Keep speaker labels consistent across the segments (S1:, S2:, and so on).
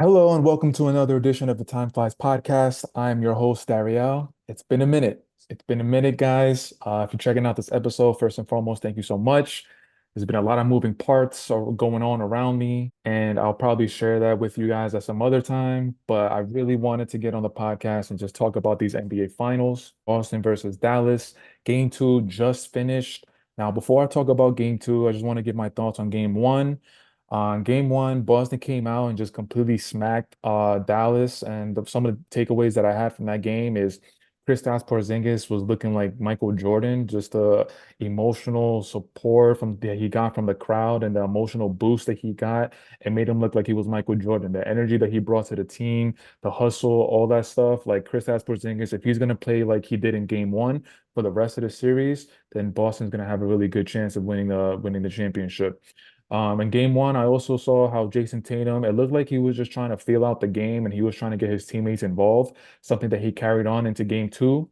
S1: Hello and welcome to another edition of the TimeFlies podcast. I'm your host, Dariel. It's been a minute. It's been a minute, guys. If you're checking out this episode, first and foremost, thank you so much. There's been a lot of moving parts going on around me, and I'll probably share that with you guys at some other time. But I really wanted to get on the podcast and just talk about these NBA finals, Boston versus Dallas. Game two just finished. Now, before I talk about game two, I just want to give my thoughts on game one. Game one, Boston came out and just completely smacked Dallas. And some of the takeaways that I had from that game is Kristaps Porzingis was looking like Michael Jordan, just the emotional support that he got from the crowd and the emotional boost that he got. It made him look like he was Michael Jordan. The energy that he brought to the team, the hustle, all that stuff. Like Kristaps Porzingis, if he's gonna play like he did in game one for the rest of the series, then Boston's gonna have a really good chance of winning the championship. In game one, I also saw how Jason Tatum, it looked like he was just trying to feel out the game and he was trying to get his teammates involved, something that he carried on into game two.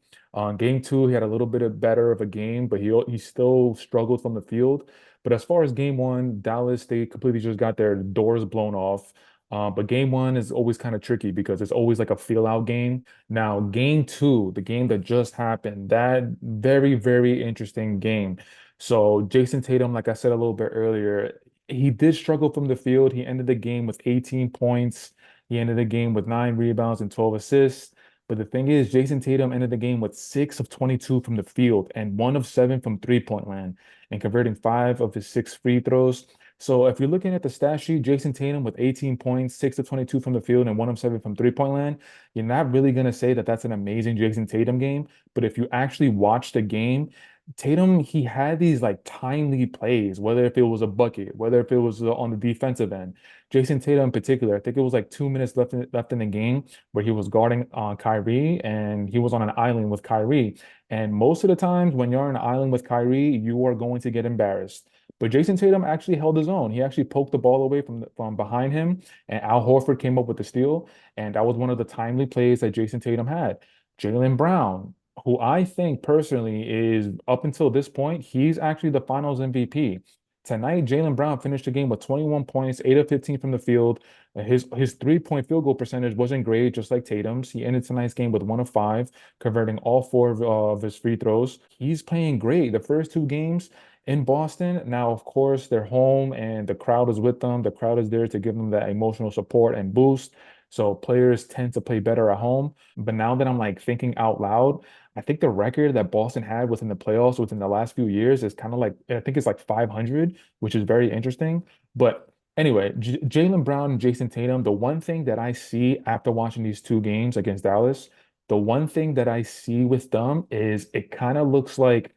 S1: Game two, he had a little bit of better of a game, but he still struggled from the field. But as far as game one, Dallas, they completely just got their doors blown off. But game one is always kind of tricky because it's always like a feel out game. Now, game two, the game that just happened, that very, very interesting game. So Jason Tatum, like I said a little bit earlier, he did struggle from the field. He ended the game with 18 points. He ended the game with 9 rebounds and 12 assists. But the thing is, Jason Tatum ended the game with 6 of 22 from the field and 1 of 7 from three-point land and converting 5 of his 6 free throws. So if you're looking at the stat sheet, Jason Tatum with 18 points, 6 of 22 from the field, and 1 of 7 from three-point land, you're not really going to say that that's an amazing Jason Tatum game. But if you actually watch the game, Tatum, he had these like timely plays, whether if it was a bucket, whether if it was on the defensive end. Jason Tatum in particular, I think it was like 2 minutes left in the game where he was guarding Kyrie and he was on an island with Kyrie. And most of the times when you're on an island with Kyrie, you are going to get embarrassed. But Jason Tatum actually held his own. He actually poked the ball away from behind him, and Al Horford came up with the steal. And that was one of the timely plays that Jason Tatum had. Jaylen Brown, who I think personally is up until this point, he's actually the finals MVP. Tonight, Jaylen Brown finished the game with 21 points, 8 of 15 from the field. His three-point field goal percentage wasn't great, just like Tatum's. He ended tonight's game with 1 of 5, converting all four of his free throws. He's playing great. The first two games in Boston, now, of course, they're home and the crowd is with them. The crowd is there to give them that emotional support and boost. So players tend to play better at home. But now that I'm like thinking out loud, I think the record that Boston had within the playoffs within the last few years is kind of like, I think it's like 500, which is very interesting. But anyway, J Jaylen Brown and Jason Tatum, the one thing that I see after watching these two games against Dallas, the one thing that I see with them is it kind of looks like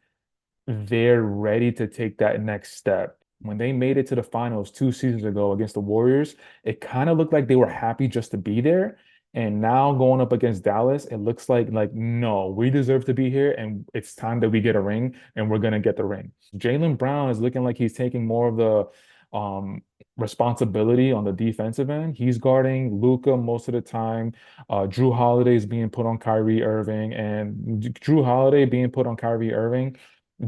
S1: they're ready to take that next step. When they made it to the finals 2 seasons ago against the Warriors, it kind of looked like they were happy just to be there. And now going up against Dallas, it looks like no, we deserve to be here, and it's time that we get a ring, and we're gonna get the ring. Jaylen Brown is looking like he's taking more of the responsibility on the defensive end. He's guarding Luka most of the time. Drew Holiday is being put on Kyrie Irving, and Drew Holiday being put on Kyrie Irving.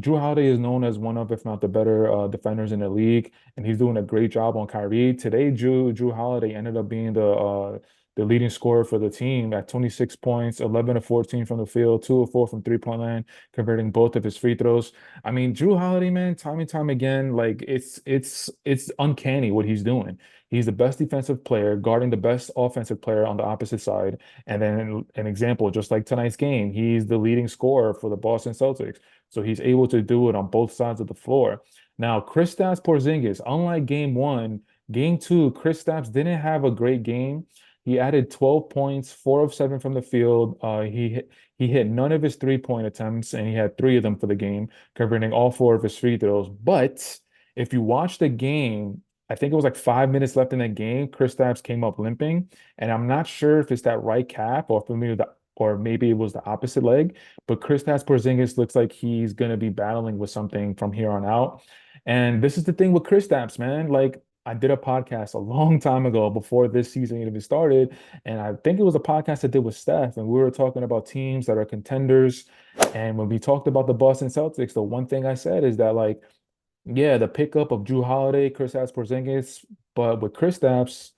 S1: Drew Holiday is known as one of, if not the better defenders in the league, and he's doing a great job on Kyrie. Today, Drew Holiday ended up being the leading scorer for the team at 26 points, 11 of 14 from the field, 2 of 4 from three-point line, converting both of his free throws. I mean, Drew Holiday, man, time and time again, like it's uncanny what he's doing. He's the best defensive player, guarding the best offensive player on the opposite side. And then an example, just like tonight's game, he's the leading scorer for the Boston Celtics. So he's able to do it on both sides of the floor. Now, Kristaps Porzingis, unlike game one, game two, Kristaps didn't have a great game. He added 12 points, 4 of 7 from the field. He hit none of his three-point attempts, and he had 3 of them for the game, covering all 4 of his free throws. But if you watch the game, I think it was like 5 minutes left in the game. Kristaps came up limping, and I'm not sure if it's that right calf or maybe it was the opposite leg. But Kristaps Porzingis looks like he's gonna be battling with something from here on out. And this is the thing with Kristaps, man. Like I did a podcast a long time ago before this season even started, and I think it was a podcast I did with Steph, and we were talking about teams that are contenders. And when we talked about the Boston Celtics, the one thing I said is that like, yeah, the pickup of Drew Holiday, Kristaps Porzingis, but with Kristaps.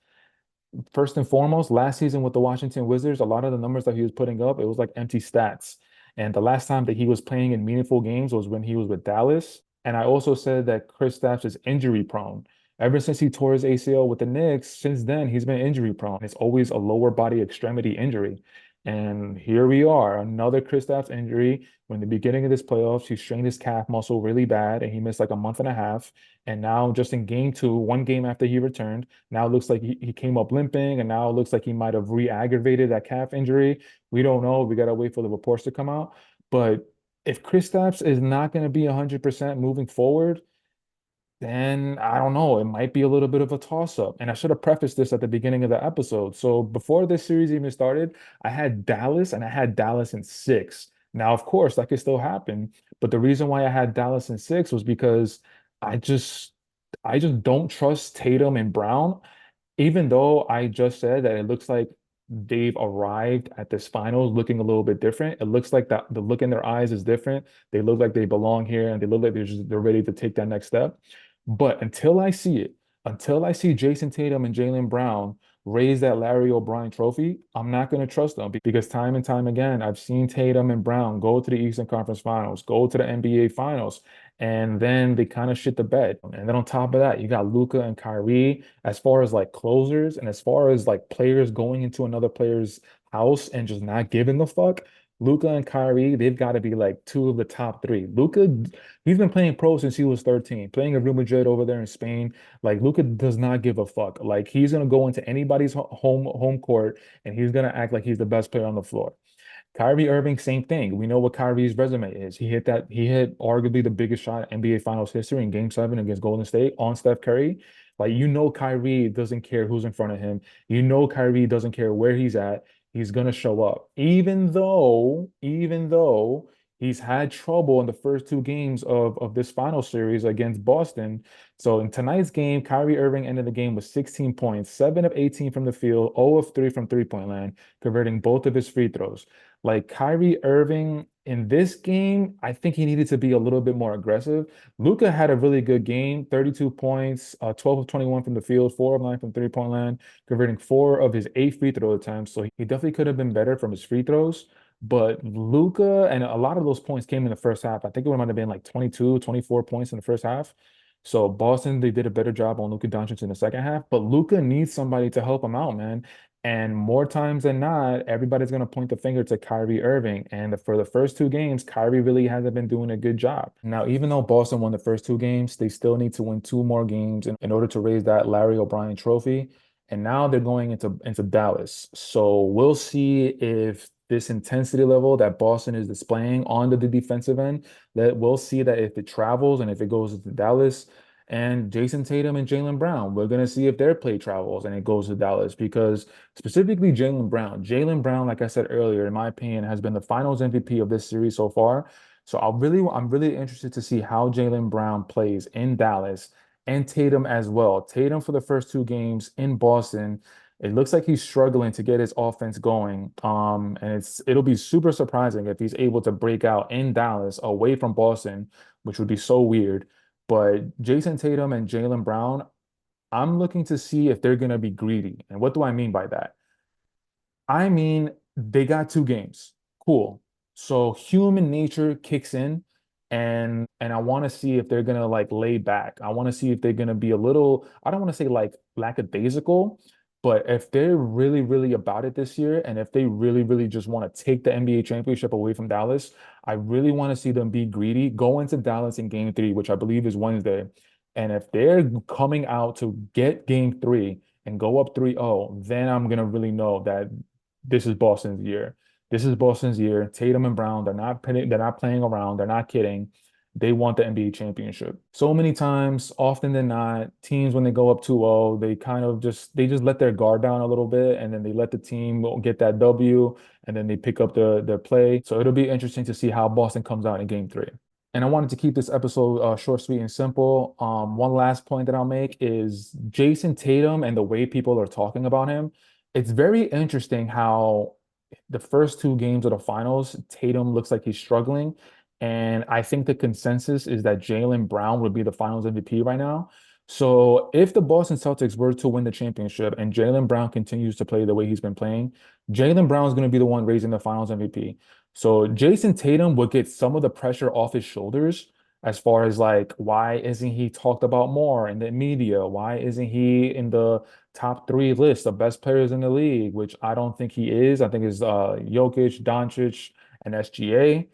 S1: first and foremost, last season with the Washington Wizards, a lot of the numbers that he was putting up, it was like empty stats. And the last time that he was playing in meaningful games was when he was with Dallas. And I also said that Kristaps is injury prone. Ever since he tore his ACL with the Knicks, since then he's been injury prone. It's always a lower body extremity injury. And here we are, another Kristaps injury. When the beginning of this playoffs, he strained his calf muscle really bad and he missed like a month and a half. And now, just in game two, one game after he returned, now it looks like he came up limping, and now it looks like he might have re-aggravated that calf injury. We don't know. We got to wait for the reports to come out. But if Kristaps is not going to be 100% moving forward, then I don't know. It might be a little bit of a toss-up. And I should have prefaced this at the beginning of the episode. So before this series even started, I had Dallas and I had Dallas in six. Now, of course, that could still happen. But the reason why I had Dallas in six was because I just I just don't trust Tatum and Brown, even though I just said that it looks like they've arrived at this finals looking a little bit different. It looks like the look in their eyes is different. They look like they belong here and they look like they're ready to take that next step. But until I see it, until I see Jason Tatum and Jaylen Brown raise that Larry O'Brien trophy, I'm not going to trust them because time and time again, I've seen Tatum and Brown go to the Eastern Conference Finals, go to the NBA Finals, and then they kind of shit the bed. And then on top of that, you got Luka and Kyrie as far as like closers and as far as like players going into another player's house and just not giving the fuck. Luka and Kyrie, they've got to be like two of the top three. Luka, he's been playing pro since he was 13, playing at Real Madrid over there in Spain. Like Luka does not give a fuck. Like he's gonna go into anybody's home court and he's gonna act like he's the best player on the floor. Kyrie Irving, same thing. We know what Kyrie's resume is. He hit arguably the biggest shot in NBA Finals history in Game 7 against Golden State on Steph Curry. Like, you know, Kyrie doesn't care who's in front of him. You know, Kyrie doesn't care where he's at. He's gonna show up. Even though he's had trouble in the first two games of this final series against Boston. So in tonight's game, Kyrie Irving ended the game with 16 points, 7 of 18 from the field, 0 of 3 from three-point land, converting both of his free throws. Like Kyrie Irving in this game, I think he needed to be a little bit more aggressive. Luka had a really good game, 32 points, 12 of 21 from the field, 4 of 9 from three-point land, converting 4 of his 8 free throw attempts. So he definitely could have been better from his free throws. But Luka, and a lot of those points came in the first half. I think it might have been like 22, 24 points in the first half. So Boston, they did a better job on Luka Doncic in the second half, but Luka needs somebody to help him out, man. And more times than not, everybody's going to point the finger to Kyrie Irving. And for the first two games, Kyrie really hasn't been doing a good job. Now, even though Boston won the first two games, they still need to win two more games in order to raise that Larry O'Brien trophy. And now they're going into Dallas. So we'll see if this intensity level that Boston is displaying on the defensive end, that we'll see that if it travels and if it goes to Dallas, and Jason Tatum and Jaylen Brown. We're going to see if their play travels and it goes to Dallas because specifically Jaylen Brown. Jaylen Brown, like I said earlier, in my opinion, has been the finals MVP of this series so far. So I'm really interested to see how Jaylen Brown plays in Dallas and Tatum as well. Tatum for the first two games in Boston. It looks like he's struggling to get his offense going. And it'll be super surprising if he's able to break out in Dallas away from Boston, which would be so weird. But Jason Tatum and Jaylen Brown, I'm looking to see if they're going to be greedy. And what do I mean by that? I mean, they got two games. Cool. So human nature kicks in and I want to see if they're gonna like lay back. I want to see if they're gonna be a little, I don't want to say like lackadaisical, but if they're really, really about it this year, and if they really, really just want to take the NBA championship away from Dallas, I really want to see them be greedy, go into Dallas in game three, which I believe is Wednesday. And if they're coming out to get game three and go up 3-0, then I'm gonna really know that this is Boston's year. This is Boston's year. Tatum and Brown, they're not playing around, they're not kidding. They want the NBA championship. So many times, often than not, teams when they go up 2-0, they just let their guard down a little bit and then they let the team get that W and then they pick up their play. So it'll be interesting to see how Boston comes out in game three. And I wanted to keep this episode short, sweet, and simple. One last point that I'll make is Jason Tatum and the way people are talking about him. It's very interesting how the first two games of the finals, Tatum looks like he's struggling. And I think the consensus is that Jaylen Brown would be the finals MVP right now. So if the Boston Celtics were to win the championship and Jaylen Brown continues to play the way he's been playing, Jaylen Brown is going to be the one raising the Finals MVP. So Jason Tatum would get some of the pressure off his shoulders as far as like, why isn't he talked about more in the media? Why isn't he in the top three list of best players in the league? Which I don't think he is. I think it's Jokic, Doncic, and SGA.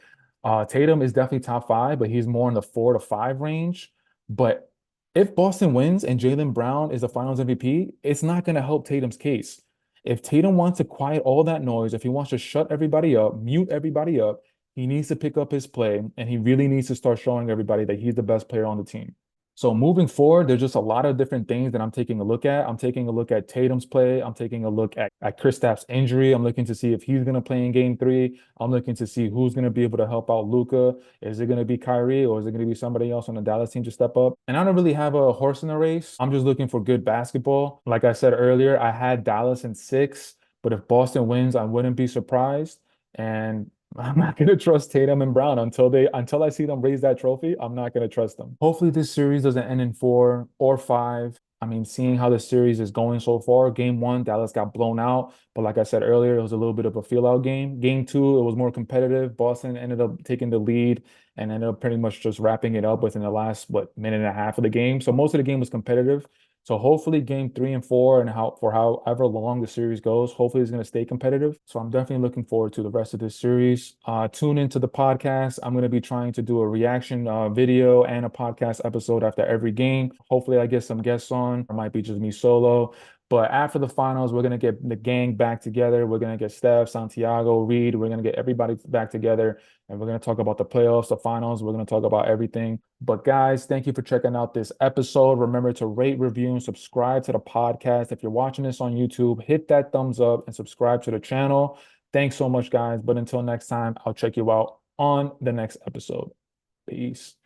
S1: Tatum is definitely top five, but he's more in the 4 to 5 range. But if Boston wins and Jaylen Brown is the Finals MVP, it's not going to help Tatum's case. If Tatum wants to quiet all that noise, if he wants to shut everybody up, mute everybody up, he needs to pick up his play and he really needs to start showing everybody that he's the best player on the team. So moving forward, there's just a lot of different things that I'm taking a look at. I'm taking a look at Tatum's play. I'm taking a look at Kristaps' injury. I'm looking to see if he's going to play in game three. I'm looking to see who's going to be able to help out Luka. Is it going to be Kyrie or is it going to be somebody else on the Dallas team to step up? And I don't really have a horse in the race. I'm just looking for good basketball. Like I said earlier, I had Dallas in 6, but if Boston wins, I wouldn't be surprised. And I'm not gonna trust Tatum and Brown until I see them raise that trophy. I'm not gonna trust them. Hopefully, this series doesn't end in 4 or 5. I mean, seeing how the series is going so far, game one, Dallas got blown out. But like I said earlier, it was a little bit of a feel out game. Game two, it was more competitive. Boston ended up taking the lead and ended up pretty much just wrapping it up within the last, minute and a half of the game. So most of the game was competitive. So hopefully game 3 and 4 and however long the series goes, hopefully it's going to stay competitive. So I'm definitely looking forward to the rest of this series. Tune into the podcast. I'm going to be trying to do a reaction video and a podcast episode after every game. Hopefully I get some guests on. It might be just me solo. But after the finals, we're going to get the gang back together. We're going to get Steph, Santiago, Reed. We're going to get everybody back together and we're going to talk about the playoffs, the finals. We're going to talk about everything. But guys, thank you for checking out this episode. Remember to rate, review, and subscribe to the podcast. If you're watching this on YouTube, hit that thumbs up and subscribe to the channel. Thanks so much, guys. But until next time, I'll check you out on the next episode. Peace.